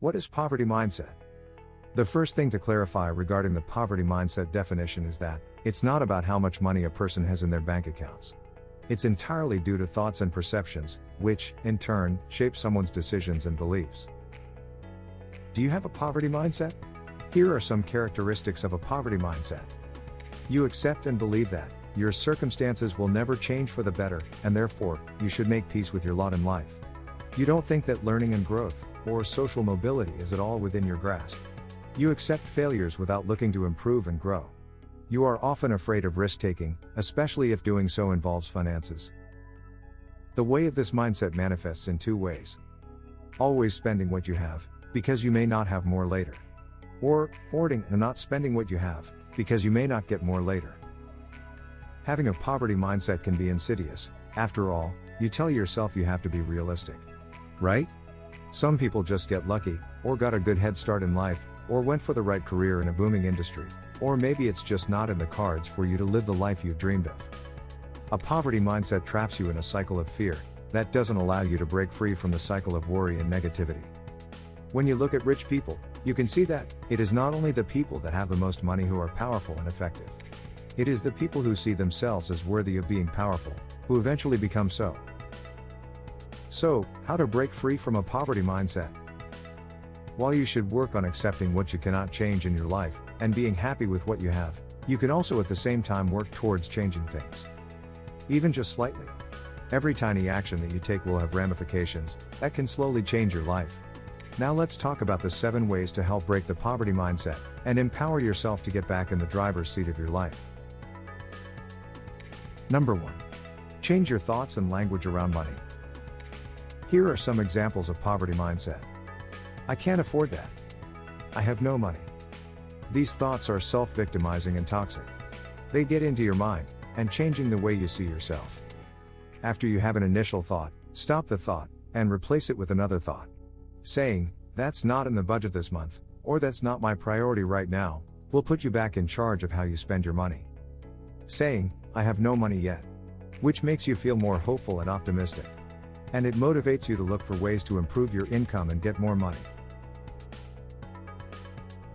What is poverty mindset? The first thing to clarify regarding the poverty mindset definition is that it's not about how much money a person has in their bank accounts. It's entirely due to thoughts and perceptions, which, in turn, shape someone's decisions and beliefs. Do you have a poverty mindset? Here are some characteristics of a poverty mindset. You accept and believe that your circumstances will never change for the better, and therefore, you should make peace with your lot in life. You don't think that learning and growth, or social mobility, is at all within your grasp. You accept failures without looking to improve and grow. You are often afraid of risk-taking, especially if doing so involves finances. The way of this mindset manifests in two ways. Always spending what you have, because you may not have more later. Or, hoarding and not spending what you have, because you may not get more later. Having a poverty mindset can be insidious. After all, you tell yourself you have to be realistic. Right? Some people just get lucky, or got a good head start in life, or went for the right career in a booming industry, or maybe it's just not in the cards for you to live the life you've dreamed of. A poverty mindset traps you in a cycle of fear that doesn't allow you to break free from the cycle of worry and negativity. When you look at rich people, you can see that it is not only the people that have the most money who are powerful and effective. It is the people who see themselves as worthy of being powerful, who eventually become so. So, how to break free from a poverty mindset? While you should work on accepting what you cannot change in your life, and being happy with what you have, you can also at the same time work towards changing things. Even just slightly. Every tiny action that you take will have ramifications that can slowly change your life. Now let's talk about the 7 ways to help break the poverty mindset, and empower yourself to get back in the driver's seat of your life. Number 1. Change your thoughts and language around money. Here are some examples of poverty mindset. I can't afford that. I have no money. These thoughts are self-victimizing and toxic. They get into your mind, and changing the way you see yourself. After you have an initial thought, stop the thought, and replace it with another thought. Saying, "That's not in the budget this month," or "That's not my priority right now," will put you back in charge of how you spend your money. Saying, "I have no money yet," which makes you feel more hopeful and optimistic. And it motivates you to look for ways to improve your income and get more money.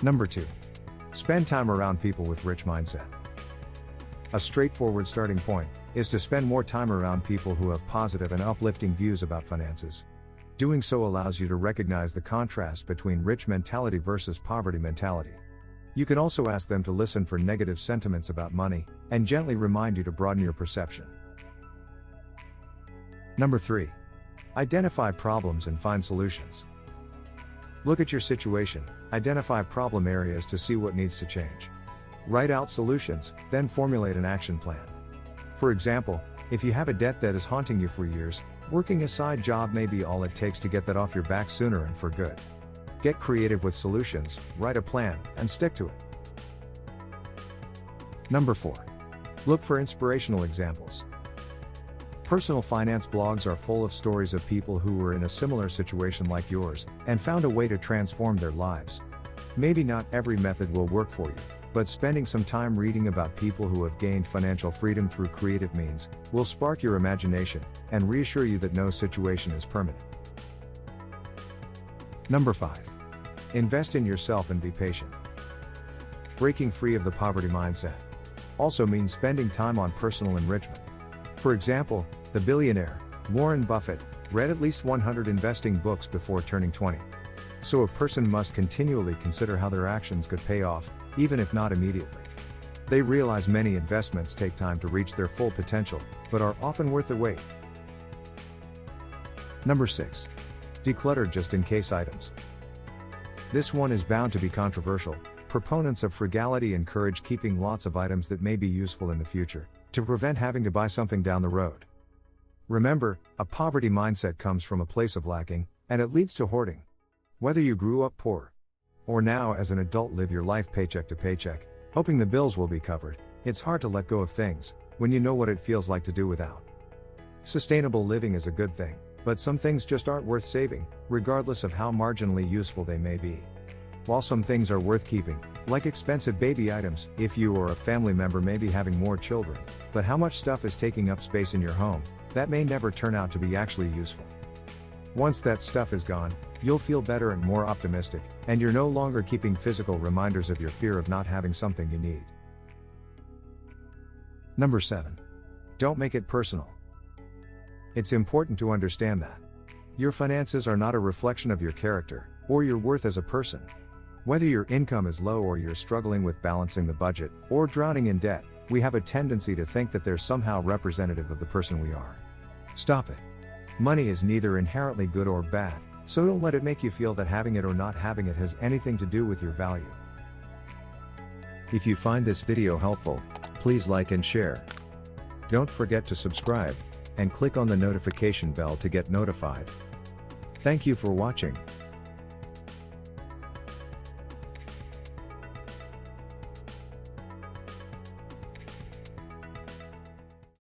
Number 2. Spend time around people with rich mindset. A straightforward starting point is to spend more time around people who have positive and uplifting views about finances. Doing so allows you to recognize the contrast between rich mentality versus poverty mentality. You can also ask them to listen for negative sentiments about money, and gently remind you to broaden your perception. Number 3. Identify problems and find solutions. Look at your situation, identify problem areas to see what needs to change. Write out solutions, then formulate an action plan. For example, if you have a debt that is haunting you for years, working a side job may be all it takes to get that off your back sooner and for good. Get creative with solutions, write a plan, and stick to it. Number 4. Look for inspirational examples. Personal finance blogs are full of stories of people who were in a similar situation like yours, and found a way to transform their lives. Maybe not every method will work for you, but spending some time reading about people who have gained financial freedom through creative means will spark your imagination and reassure you that no situation is permanent. Number 5. Invest in yourself and be patient. Breaking free of the poverty mindset also means spending time on personal enrichment. For example, the billionaire, Warren Buffett, read at least 100 investing books before turning 20. So a person must continually consider how their actions could pay off, even if not immediately. They realize many investments take time to reach their full potential, but are often worth the wait. Number 6. Declutter just-in-case items. This one is bound to be controversial. Proponents of frugality encourage keeping lots of items that may be useful in the future, to prevent having to buy something down the road. Remember, a poverty mindset comes from a place of lacking, and it leads to hoarding. Whether you grew up poor, or now as an adult live your life paycheck to paycheck, hoping the bills will be covered, it's hard to let go of things, when you know what it feels like to do without. Sustainable living is a good thing, but some things just aren't worth saving, regardless of how marginally useful they may be. While some things are worth keeping, like expensive baby items, if you or a family member may be having more children, but how much stuff is taking up space in your home, that may never turn out to be actually useful. Once that stuff is gone, you'll feel better and more optimistic, and you're no longer keeping physical reminders of your fear of not having something you need. Number 7. Don't make it personal. It's important to understand that your finances are not a reflection of your character, or your worth as a person. Whether your income is low or you're struggling with balancing the budget, or drowning in debt, we have a tendency to think that they're somehow representative of the person we are. Stop it. Money is neither inherently good or bad, so don't let it make you feel that having it or not having it has anything to do with your value. If you find this video helpful, please like and share. Don't forget to subscribe, and click on the notification bell to get notified. Thank you for watching.